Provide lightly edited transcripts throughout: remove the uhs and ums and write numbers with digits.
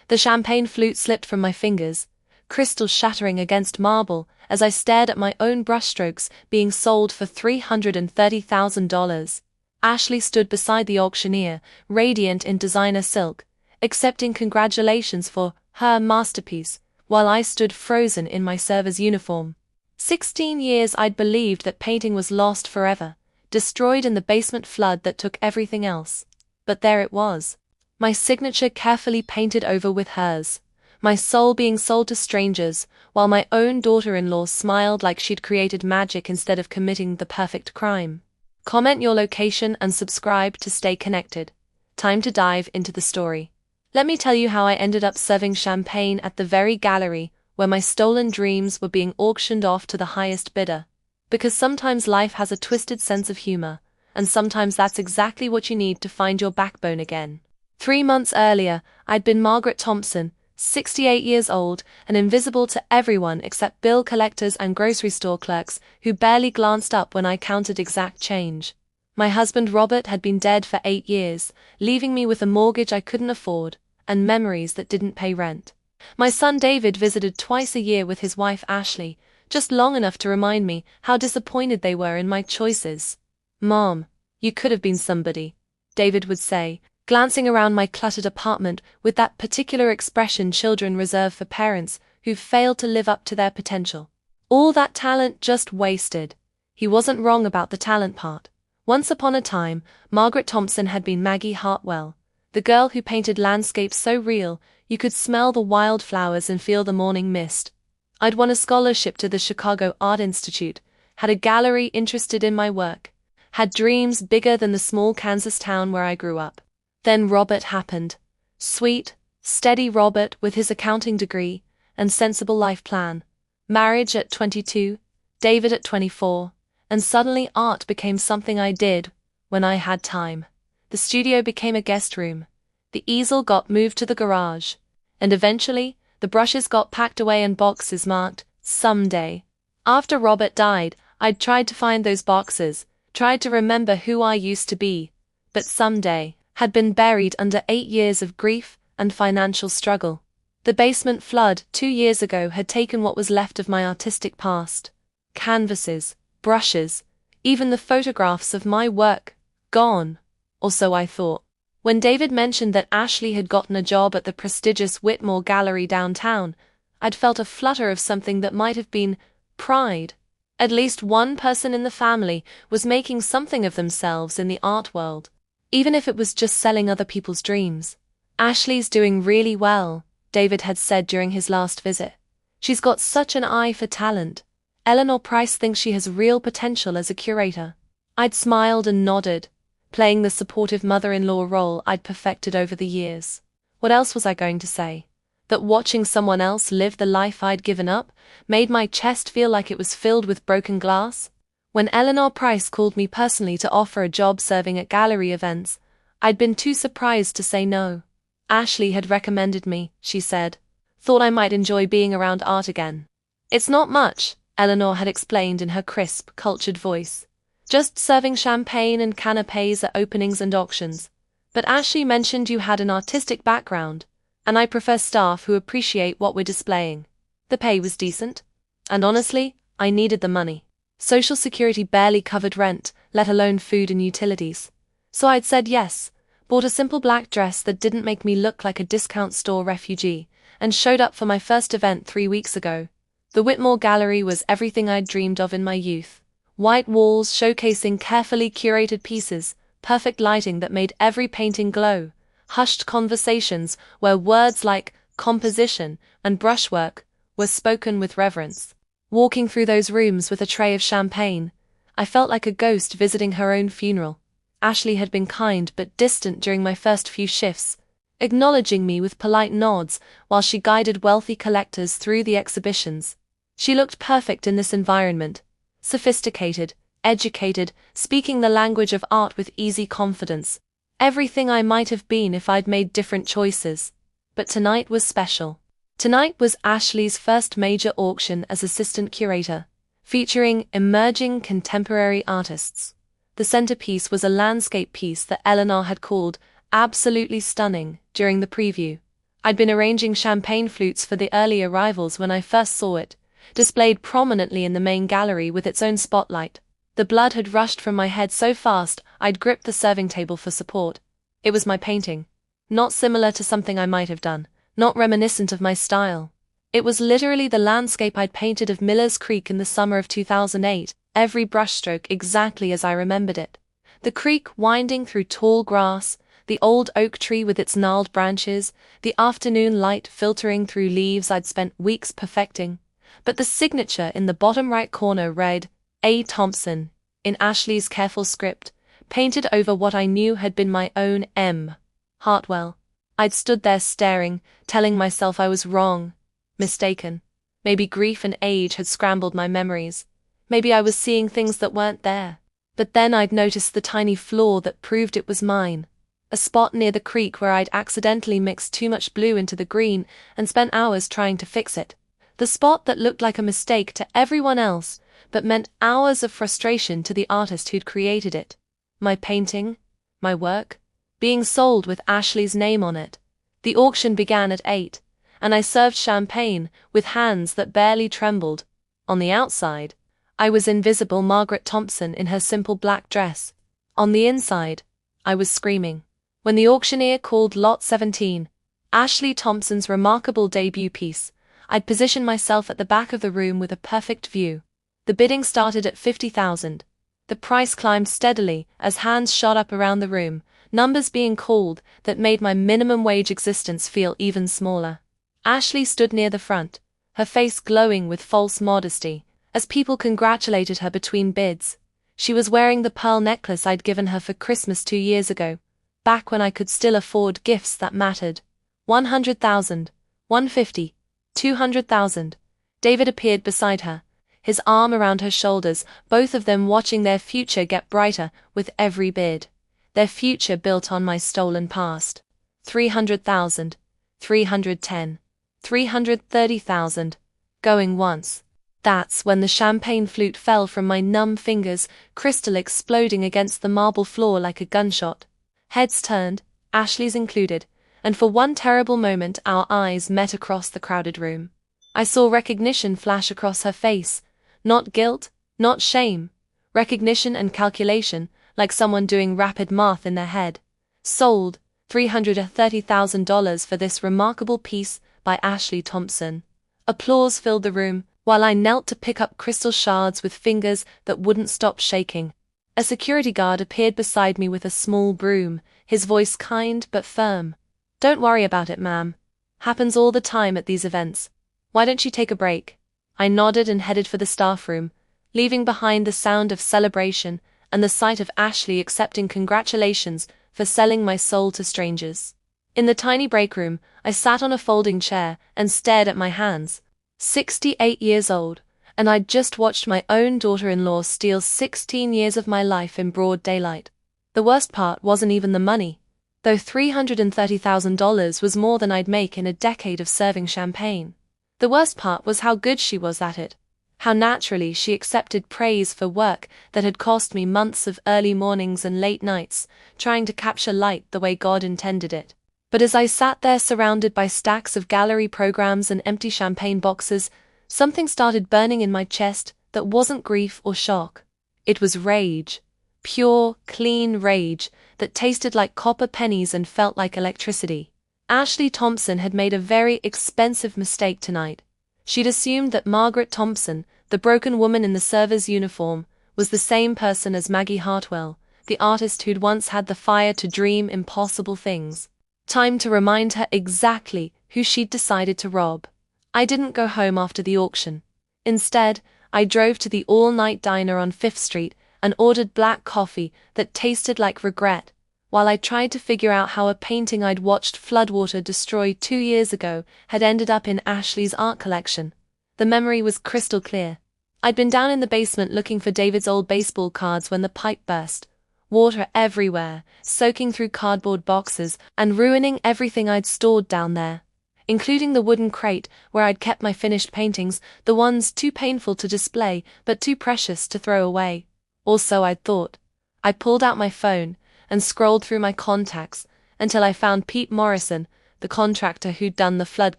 The champagne flute slipped from my fingers, crystals shattering against marble as I stared at my own brushstrokes being sold for $330,000. Ashley stood beside the auctioneer, radiant in designer silk, accepting congratulations for her masterpiece, while I stood frozen in my server's uniform. 16 years I'd believed that painting was lost forever, destroyed in the basement flood that took everything else. But there it was. My signature carefully painted over with hers, my soul being sold to strangers, while my own daughter-in-law smiled like she'd created magic instead of committing the perfect crime. Comment your location and subscribe to stay connected. Time to dive into the story. Let me tell you how I ended up serving champagne at the very gallery where my stolen dreams were being auctioned off to the highest bidder. Because sometimes life has a twisted sense of humor, and sometimes that's exactly what you need to find your backbone again. 3 months earlier, I'd been Margaret Thompson, 68 years old, and invisible to everyone except bill collectors and grocery store clerks who barely glanced up when I counted exact change. My husband Robert had been dead for 8 years, leaving me with a mortgage I couldn't afford, and memories that didn't pay rent. My son David visited twice a year with his wife Ashley, just long enough to remind me how disappointed they were in my choices. "Mom, you could have been somebody," David would say, glancing around my cluttered apartment with that particular expression children reserve for parents who've failed to live up to their potential. All that talent just wasted. He wasn't wrong about the talent part. Once upon a time, Margaret Thompson had been Maggie Hartwell, the girl who painted landscapes so real you could smell the wildflowers and feel the morning mist. I'd won a scholarship to the Chicago Art Institute, had a gallery interested in my work, had dreams bigger than the small Kansas town where I grew up. Then Robert happened. Sweet, steady Robert with his accounting degree and sensible life plan. Marriage at 22, David at 24, and suddenly art became something I did when I had time. The studio became a guest room. The easel got moved to the garage. And eventually, the brushes got packed away in boxes marked, "Someday." After Robert died, I'd tried to find those boxes, tried to remember who I used to be. But someday had been buried under 8 years of grief and financial struggle. The basement flood 2 years ago had taken what was left of my artistic past. Canvases, brushes, even the photographs of my work, gone. Or so I thought. When David mentioned that Ashley had gotten a job at the prestigious Whitmore Gallery downtown, I'd felt a flutter of something that might have been pride. At least one person in the family was making something of themselves in the art world, even if it was just selling other people's dreams. "Ashley's doing really well," David had said during his last visit. "She's got such an eye for talent. Eleanor Price thinks she has real potential as a curator." I'd smiled and nodded, playing the supportive mother-in-law role I'd perfected over the years. What else was I going to say? That watching someone else live the life I'd given up made my chest feel like it was filled with broken glass? When Eleanor Price called me personally to offer a job serving at gallery events, I'd been too surprised to say no. "Ashley had recommended me," she said. "Thought I might enjoy being around art again." "It's not much," Eleanor had explained in her crisp, cultured voice. "Just serving champagne and canapés at openings and auctions. But Ashley mentioned you had an artistic background, and I prefer staff who appreciate what we're displaying." The pay was decent. And honestly, I needed the money. Social Security barely covered rent, let alone food and utilities. So I'd said yes, bought a simple black dress that didn't make me look like a discount store refugee, and showed up for my first event 3 weeks ago. The Whitmore Gallery was everything I'd dreamed of in my youth. White walls showcasing carefully curated pieces, perfect lighting that made every painting glow, hushed conversations where words like composition and brushwork were spoken with reverence. Walking through those rooms with a tray of champagne, I felt like a ghost visiting her own funeral. Ashley had been kind but distant during my first few shifts, acknowledging me with polite nods while she guided wealthy collectors through the exhibitions. She looked perfect in this environment. Sophisticated, educated, speaking the language of art with easy confidence. Everything I might have been if I'd made different choices. But tonight was special. Tonight was Ashley's first major auction as assistant curator, featuring emerging contemporary artists. The centerpiece was a landscape piece that Eleanor had called absolutely stunning during the preview. I'd been arranging champagne flutes for the early arrivals when I first saw it, displayed prominently in the main gallery with its own spotlight. The blood had rushed from my head so fast I'd gripped the serving table for support. It was my painting. Not similar to something I might have done, not reminiscent of my style. It was literally the landscape I'd painted of Miller's Creek in the summer of 2008, every brushstroke exactly as I remembered it. The creek winding through tall grass, the old oak tree with its gnarled branches, the afternoon light filtering through leaves I'd spent weeks perfecting. But the signature in the bottom right corner read, A. Thompson, in Ashley's careful script, painted over what I knew had been my own M. Hartwell. I'd stood there staring, telling myself I was wrong, mistaken. Maybe grief and age had scrambled my memories. Maybe I was seeing things that weren't there. But then I'd noticed the tiny flaw that proved it was mine. A spot near the creek where I'd accidentally mixed too much blue into the green and spent hours trying to fix it. The spot that looked like a mistake to everyone else, but meant hours of frustration to the artist who'd created it. My painting, my work, being sold with Ashley's name on it. The auction began at 8, and I served champagne with hands that barely trembled. On the outside, I was invisible Margaret Thompson in her simple black dress. On the inside, I was screaming. When the auctioneer called Lot 17, Ashley Thompson's remarkable debut piece, I'd positioned myself at the back of the room with a perfect view. The bidding started at $50,000. The price climbed steadily as hands shot up around the room, numbers being called that made my minimum wage existence feel even smaller. Ashley stood near the front, her face glowing with false modesty, as people congratulated her between bids. She was wearing the pearl necklace I'd given her for Christmas 2 years ago, back when I could still afford gifts that mattered. 100,000, 150, 200,000. David appeared beside her, his arm around her shoulders, both of them watching their future get brighter with every bid. Their future built on my stolen past. 300,000, 310, 330,000. Going once. That's when the champagne flute fell from my numb fingers, crystal exploding against the marble floor like a gunshot. Heads turned, Ashley's included, and for one terrible moment our eyes met across the crowded room. I saw recognition flash across her face. Not guilt, not shame. Recognition and calculation, like someone doing rapid math in their head. Sold, $330,000 for this remarkable piece by Ashley Thompson. Applause filled the room, while I knelt to pick up crystal shards with fingers that wouldn't stop shaking. A security guard appeared beside me with a small broom, his voice kind but firm. "Don't worry about it, ma'am. Happens all the time at these events. Why don't you take a break?" I nodded and headed for the staff room, leaving behind the sound of celebration and the sight of Ashley accepting congratulations for selling my soul to strangers. In the tiny break room, I sat on a folding chair and stared at my hands. 68 years old, and I'd just watched my own daughter-in-law steal 16 years of my life in broad daylight. The worst part wasn't even the money, though $330,000 was more than I'd make in a decade of serving champagne. The worst part was how good she was at it. How naturally she accepted praise for work that had cost me months of early mornings and late nights, trying to capture light the way God intended it. But as I sat there surrounded by stacks of gallery programs and empty champagne boxes, something started burning in my chest that wasn't grief or shock. It was rage. Pure, clean rage that tasted like copper pennies and felt like electricity. Ashley Thompson had made a very expensive mistake tonight. She'd assumed that Margaret Thompson, the broken woman in the server's uniform, was the same person as Maggie Hartwell, the artist who'd once had the fire to dream impossible things. Time to remind her exactly who she'd decided to rob. I didn't go home after the auction. Instead, I drove to the all-night diner on 5th Street and ordered black coffee that tasted like regret, while I tried to figure out how a painting I'd watched floodwater destroy 2 years ago had ended up in Ashley's art collection. The memory was crystal clear. I'd been down in the basement looking for David's old baseball cards when the pipe burst. Water everywhere, soaking through cardboard boxes and ruining everything I'd stored down there, including the wooden crate where I'd kept my finished paintings, the ones too painful to display but too precious to throw away. Or so I'd thought. I pulled out my phone and scrolled through my contacts until I found Pete Morrison, the contractor who'd done the flood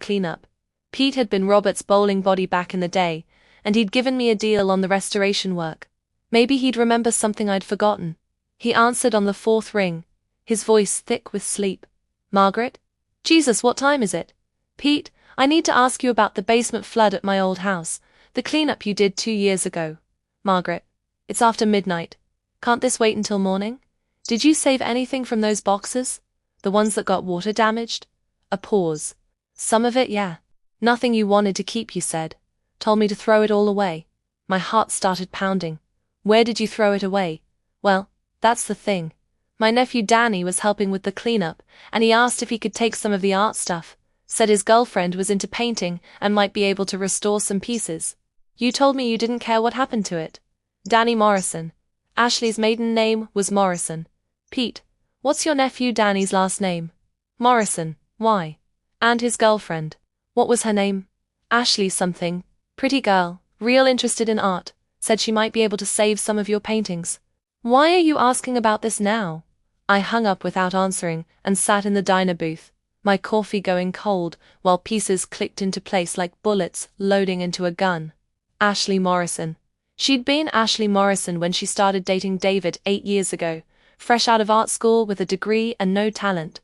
cleanup. Pete had been Robert's bowling body back in the day, and he'd given me a deal on the restoration work. Maybe he'd remember something I'd forgotten. He answered on the fourth ring, his voice thick with sleep. Margaret? Jesus, what time is it? Pete, I need to ask you about the basement flood at my old house, the cleanup you did 2 years ago. Margaret, it's after midnight. Can't this wait until morning? Did you save anything from those boxes? The ones that got water damaged? A pause. Some of it, yeah. Nothing you wanted to keep, you said. Told me to throw it all away. My heart started pounding. Where did you throw it away? Well, that's the thing. My nephew Danny was helping with the cleanup, and he asked if he could take some of the art stuff. Said his girlfriend was into painting and might be able to restore some pieces. You told me you didn't care what happened to it. Danny Morrison. Ashley's maiden name was Morrison. Pete, what's your nephew Danny's last name? Morrison. Why? And his girlfriend. What was her name? Ashley something. Pretty girl, real interested in art, said she might be able to save some of your paintings. Why are you asking about this now? I hung up without answering and sat in the diner booth, my coffee going cold while pieces clicked into place like bullets loading into a gun. Ashley Morrison. She'd been Ashley Morrison when she started dating David 8 years ago, fresh out of art school with a degree and no talent.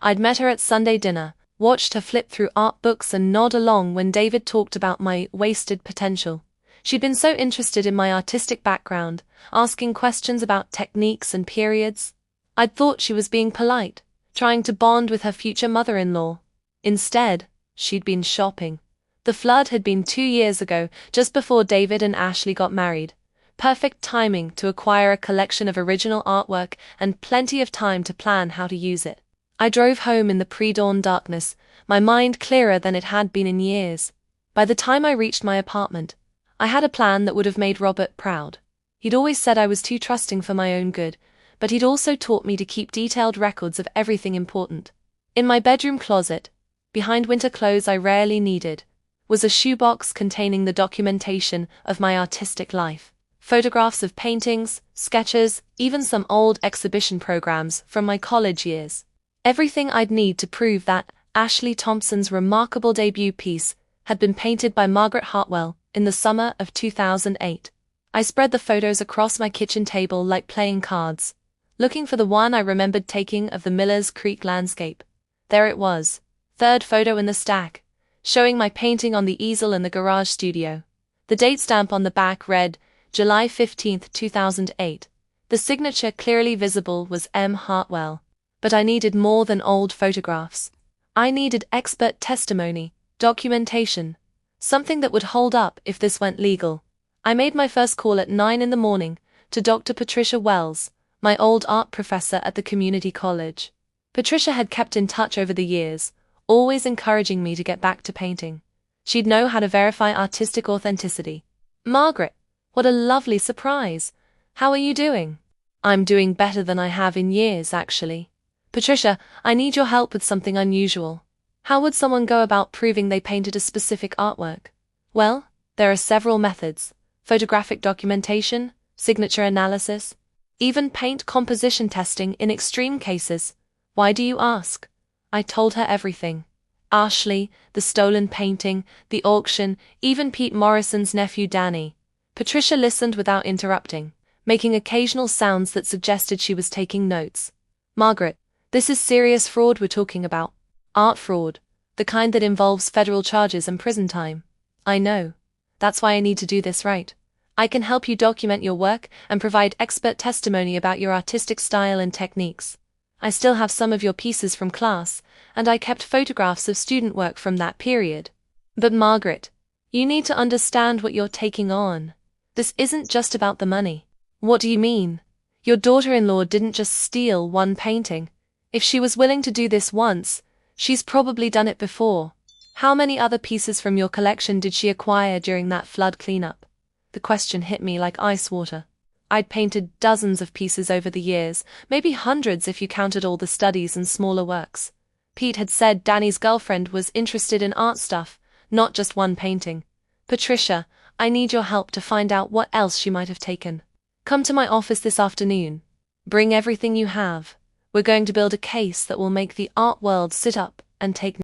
I'd met her at Sunday dinner, watched her flip through art books and nod along when David talked about my wasted potential. She'd been so interested in my artistic background, asking questions about techniques and periods. I'd thought she was being polite, trying to bond with her future mother-in-law. Instead, she'd been shopping. The flood had been 2 years ago, just before David and Ashley got married. Perfect timing to acquire a collection of original artwork and plenty of time to plan how to use it. I drove home in the pre-dawn darkness, my mind clearer than it had been in years. By the time I reached my apartment, I had a plan that would have made Robert proud. He'd always said I was too trusting for my own good, but he'd also taught me to keep detailed records of everything important. In my bedroom closet, behind winter clothes I rarely needed, was a shoebox containing the documentation of my artistic life. Photographs of paintings, sketches, even some old exhibition programs from my college years. Everything I'd need to prove that Ashley Thompson's remarkable debut piece had been painted by Margaret Hartwell in the summer of 2008. I spread the photos across my kitchen table like playing cards, looking for the one I remembered taking of the Miller's Creek landscape. There it was, third photo in the stack, showing my painting on the easel in the garage studio. The date stamp on the back read, July 15, 2008. The signature clearly visible was M. Hartwell. But I needed more than old photographs. I needed expert testimony, documentation, something that would hold up if this went legal. I made my first call at 9 in the morning to Dr. Patricia Wells, my old art professor at the community college. Patricia had kept in touch over the years, always encouraging me to get back to painting. She'd know how to verify artistic authenticity. Margaret, what a lovely surprise. How are you doing? I'm doing better than I have in years, actually. Patricia, I need your help with something unusual. How would someone go about proving they painted a specific artwork? Well, there are several methods. Photographic documentation, signature analysis, even paint composition testing in extreme cases. Why do you ask? I told her everything. Ashley, the stolen painting, the auction, even Pete Morrison's nephew Danny. Patricia listened without interrupting, making occasional sounds that suggested she was taking notes. Margaret, this is serious fraud we're talking about. Art fraud. The kind that involves federal charges and prison time. I know. That's why I need to do this right. I can help you document your work and provide expert testimony about your artistic style and techniques. I still have some of your pieces from class, and I kept photographs of student work from that period. But Margaret, you need to understand what you're taking on. This isn't just about the money. What do you mean? Your daughter-in-law didn't just steal one painting. If she was willing to do this once, she's probably done it before. How many other pieces from your collection did she acquire during that flood cleanup? The question hit me like ice water. I'd painted dozens of pieces over the years, maybe hundreds if you counted all the studies and smaller works. Pete had said Danny's girlfriend was interested in art stuff, not just one painting. Patricia, I need your help to find out what else she might have taken. Come to my office this afternoon. Bring everything you have. We're going to build a case that will make the art world sit up and take